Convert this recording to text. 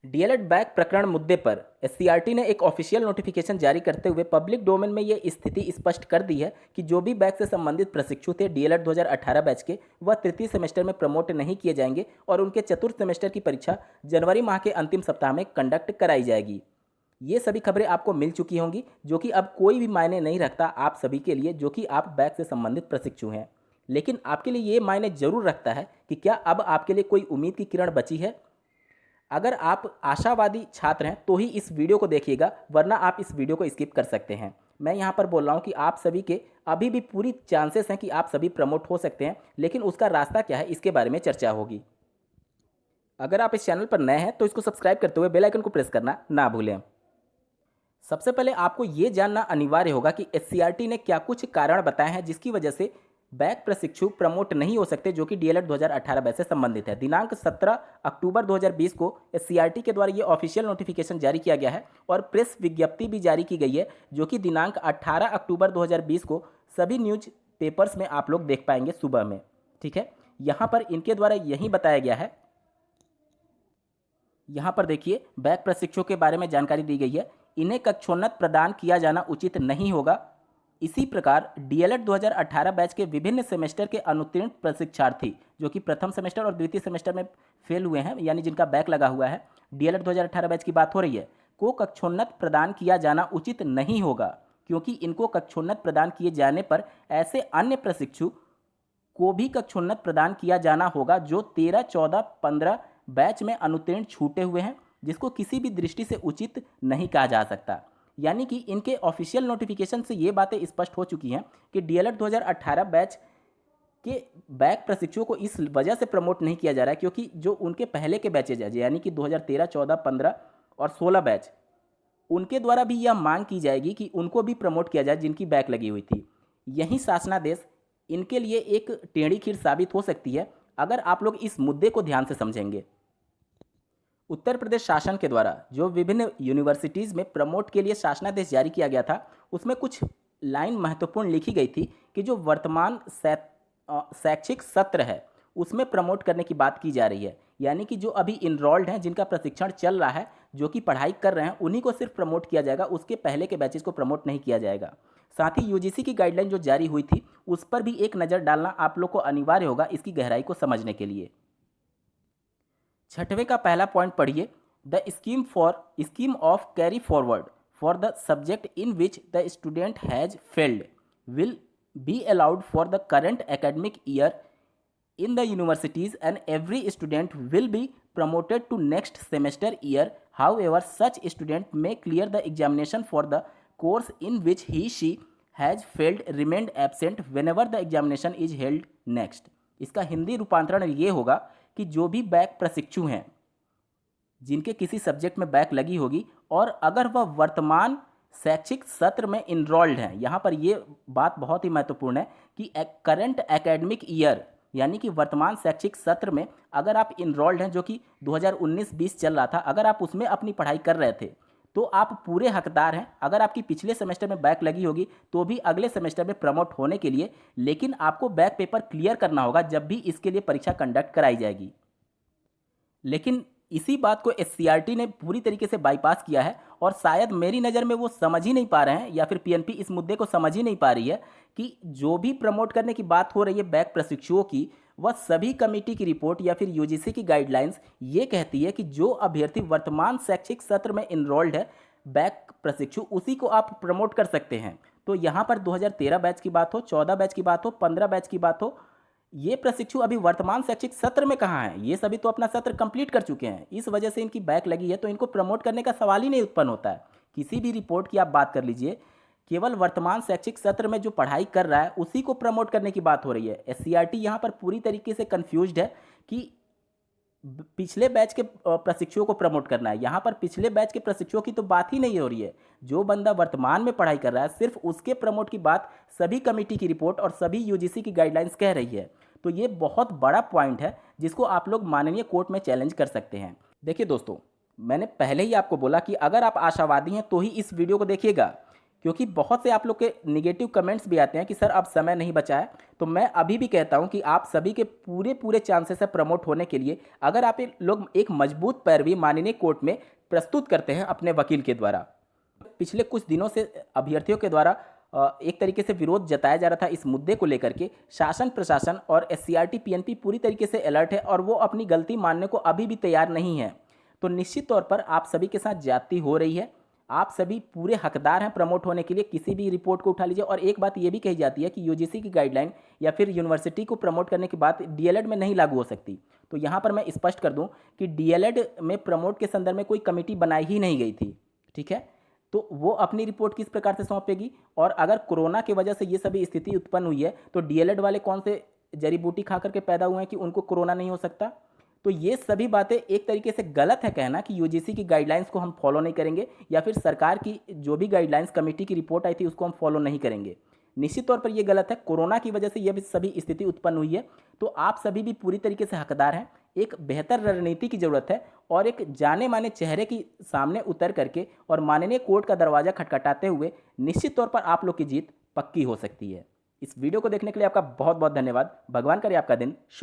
DElEd back प्रकरण मुद्दे पर एससीईआरटी ने एक ऑफिशियल नोटिफिकेशन जारी करते हुए पब्लिक डोमेन में ये स्थिति स्पष्ट कर दी है कि जो भी बैक से संबंधित प्रशिक्षु थे डीएलएड 2018 बैच के, वह तृतीय सेमेस्टर में प्रमोट नहीं किए जाएंगे और उनके चतुर्थ सेमेस्टर की परीक्षा जनवरी माह के अंतिम सप्ताह में कंडक्ट कराई जाएगी। ये सभी खबरें आपको मिल चुकी होंगी, जो कि अब कोई भी मायने नहीं रखता आप सभी के लिए जो कि आप बैक से संबंधित प्रशिक्षु हैं। लेकिन आपके लिए ये मायने जरूर रखता है कि क्या अब आपके लिए कोई उम्मीद की किरण बची है। अगर आप आशावादी छात्र हैं तो ही इस वीडियो को देखिएगा, वरना आप इस वीडियो को स्किप कर सकते हैं। मैं यहाँ पर बोल रहा हूँ कि आप सभी के अभी भी पूरी चांसेस हैं कि आप सभी प्रमोट हो सकते हैं, लेकिन उसका रास्ता क्या है इसके बारे में चर्चा होगी। अगर आप इस चैनल पर नए हैं तो इसको सब्सक्राइब करते हुए बेल आइकन को प्रेस करना ना भूलें। सबसे पहले आपको ये जानना अनिवार्य होगा कि एससीईआरटी ने क्या कुछ कारण बताए हैं जिसकी वजह से बैक प्रशिक्षु प्रमोट नहीं हो सकते, जो कि डीएलएड 2018 बैच से संबंधित है। दिनांक 17 अक्टूबर 2020 को एससीईआरटी के द्वारा ये ऑफिशियल नोटिफिकेशन जारी किया गया है और प्रेस विज्ञप्ति भी जारी की गई है, जो कि दिनांक 18 अक्टूबर 2020 को सभी न्यूज पेपर्स में आप लोग देख पाएंगे सुबह में। ठीक है, यहाँ पर इनके द्वारा यही बताया गया है। यहाँ पर देखिए बैक प्रशिक्षुओं के बारे में जानकारी दी गई है। इन्हें कक्षोन्नत प्रदान किया जाना उचित नहीं होगा। इसी प्रकार डीएलएड 2018 बैच के विभिन्न सेमेस्टर के अनुत्तीर्ण प्रशिक्षार्थी जो कि प्रथम सेमेस्टर और द्वितीय सेमेस्टर में फेल हुए हैं, यानी जिनका बैक लगा हुआ है, डीएलएड 2018 बैच की बात हो रही है, को कक्षोन्नत प्रदान किया जाना उचित नहीं होगा, क्योंकि इनको कक्षोन्नत प्रदान किए जाने पर ऐसे अन्य प्रशिक्षु को भी कक्षोन्नत प्रदान किया जाना होगा जो 13, 14, 15 बैच में अनुत्तीर्ण छूटे हुए हैं, जिसको किसी भी दृष्टि से उचित नहीं कहा जा सकता। यानी कि इनके ऑफिशियल नोटिफिकेशन से ये बातें स्पष्ट हो चुकी हैं कि डीएलएड 2018 बैच के बैक प्रशिक्षुओं को इस वजह से प्रमोट नहीं किया जा रहा है क्योंकि जो उनके पहले के बैचेज है, यानी कि 2013, 14, 15 और 16 बैच, उनके द्वारा भी यह मांग की जाएगी कि उनको भी प्रमोट किया जाए जिनकी बैक लगी हुई थी। यही शासनादेश इनके लिए एक टेढ़ी खीर साबित हो सकती है अगर आप लोग इस मुद्दे को ध्यान से समझेंगे। उत्तर प्रदेश शासन के द्वारा जो विभिन्न यूनिवर्सिटीज़ में प्रमोट के लिए शासनादेश जारी किया गया था, उसमें कुछ लाइन महत्वपूर्ण लिखी गई थी कि जो वर्तमान शैक्षिक सत्र है उसमें प्रमोट करने की बात की जा रही है। यानी कि जो अभी इनरोल्ड हैं, जिनका प्रशिक्षण चल रहा है, जो कि पढ़ाई कर रहे हैं, उन्हीं को सिर्फ प्रमोट किया जाएगा, उसके पहले के बैचेस को प्रमोट नहीं किया जाएगा। साथ ही यूजीसी की गाइडलाइन जो जारी हुई थी उस पर भी एक नज़र डालना आप लोग को अनिवार्य होगा इसकी गहराई को समझने के लिए। छठवें का पहला पॉइंट पढ़िए। The scheme of carry forward for the subject in which the student has failed will be allowed for the current academic year in the universities and every student will be promoted to next semester year. However, such student may clear the examination for the course in which she has failed remained absent whenever the examination is held next. इसका हिंदी रूपांतरण ये होगा कि जो भी back प्रशिक्षु हैं जिनके किसी सब्जेक्ट में बैक लगी होगी और अगर वह वर्तमान शैक्षिक सत्र में इनरोल्ड हैं, यहाँ पर ये बात बहुत ही महत्वपूर्ण है कि करंट एकेडमिक ईयर यानी कि वर्तमान शैक्षिक सत्र में अगर आप इनरोल्ड हैं, जो कि 2019-20 चल रहा था, अगर आप उसमें अपनी पढ़ाई कर रहे थे तो आप पूरे हकदार हैं। अगर आपकी पिछले सेमेस्टर में बैक लगी होगी तो भी अगले सेमेस्टर में प्रमोट होने के लिए, लेकिन आपको बैक पेपर क्लियर करना होगा जब भी इसके लिए परीक्षा कंडक्ट कराई जाएगी। लेकिन इसी बात को एससीईआरटी ने पूरी तरीके से बाईपास किया है और शायद मेरी नज़र में वो समझ ही नहीं पा रहे हैं या फिर पीएनपी इस मुद्दे को समझ ही नहीं पा रही है कि जो भी प्रमोट करने की बात हो रही है बैक प्रशिक्षुओं की, वह सभी कमेटी की रिपोर्ट या फिर यूजीसी की गाइडलाइंस ये कहती है कि जो अभ्यर्थी वर्तमान शैक्षिक सत्र में इनरोल्ड है बैक प्रशिक्षु, उसी को आप प्रमोट कर सकते हैं। तो यहाँ पर 2013 बैच की बात हो, 14 बैच की बात हो, 15 बैच की बात हो, ये प्रशिक्षु अभी वर्तमान शैक्षिक सत्र में कहाँ हैं? ये सभी तो अपना सत्र कंप्लीट कर चुके हैं। इस वजह से इनकी बैक लगी है तो इनको प्रमोट करने का सवाल ही नहीं उत्पन्न होता है। किसी भी रिपोर्ट की आप बात कर लीजिए, केवल वर्तमान शैक्षिक सत्र में जो पढ़ाई कर रहा है उसी को प्रमोट करने की बात हो रही है। एससीईआरटी यहाँ पर पूरी तरीके से कन्फ्यूज्ड है कि पिछले बैच के प्रशिक्षुओं को प्रमोट करना है। यहाँ पर पिछले बैच के प्रशिक्षुओं की तो बात ही नहीं हो रही है। जो बंदा वर्तमान में पढ़ाई कर रहा है सिर्फ उसके प्रमोट की बात सभी कमेटी की रिपोर्ट और सभी यूजीसी की गाइडलाइंस कह रही है। तो ये बहुत बड़ा पॉइंट है जिसको आप लोग माननीय कोर्ट में चैलेंज कर सकते हैं। देखिए दोस्तों, मैंने पहले ही आपको बोला कि अगर आप आशावादी हैं तो ही इस वीडियो को देखिएगा, क्योंकि बहुत से आप लोग के निगेटिव कमेंट्स भी आते हैं कि सर अब समय नहीं बचा है। तो मैं अभी भी कहता हूं कि आप सभी के पूरे पूरे चांसेस है प्रमोट होने के लिए, अगर आप लोग एक मजबूत पैरवी माननीय कोर्ट में प्रस्तुत करते हैं अपने वकील के द्वारा। पिछले कुछ दिनों से अभ्यर्थियों के द्वारा एक तरीके से विरोध जताया जा रहा था इस मुद्दे को लेकर के। शासन प्रशासन और एससीईआरटी पीएनपी पूरी तरीके से अलर्ट है और वो अपनी गलती मानने को अभी भी तैयार नहीं है। तो निश्चित तौर पर आप सभी के साथ ज्यादती हो रही है। आप सभी पूरे हकदार हैं प्रमोट होने के लिए। किसी भी रिपोर्ट को उठा लीजिए। और एक बात ये भी कही जाती है कि यूजीसी की गाइडलाइन या फिर यूनिवर्सिटी को प्रमोट करने की बात डीएलएड में नहीं लागू हो सकती। तो यहाँ पर मैं स्पष्ट कर दूं कि डीएलएड में प्रमोट के संदर्भ में कोई कमेटी बनाई ही नहीं गई थी, ठीक है। तो वो अपनी रिपोर्ट किस प्रकार से सौंपेगी, और अगर कोरोना की वजह से ये सभी स्थिति उत्पन्न हुई है तो डीएलएड वाले कौन से जड़ी बूटी खा करके पैदा हुए हैं कि उनको कोरोना नहीं हो सकता। तो ये सभी बातें एक तरीके से गलत है कहना कि यूजीसी की गाइडलाइंस को हम फॉलो नहीं करेंगे या फिर सरकार की जो भी गाइडलाइंस कमेटी की रिपोर्ट आई थी उसको हम फॉलो नहीं करेंगे। निश्चित तौर पर यह गलत है। कोरोना की वजह से यह भी सभी स्थिति उत्पन्न हुई है। तो आप सभी भी पूरी तरीके से हकदार हैं। एक बेहतर रणनीति की जरूरत है और एक जाने माने चेहरे की सामने उतर करके और माननीय कोर्ट का दरवाजा खटखटाते हुए निश्चित तौर पर आप लोग की जीत पक्की हो सकती है। इस वीडियो को देखने के लिए आपका बहुत बहुत धन्यवाद। भगवान करे आपका दिन शुभ।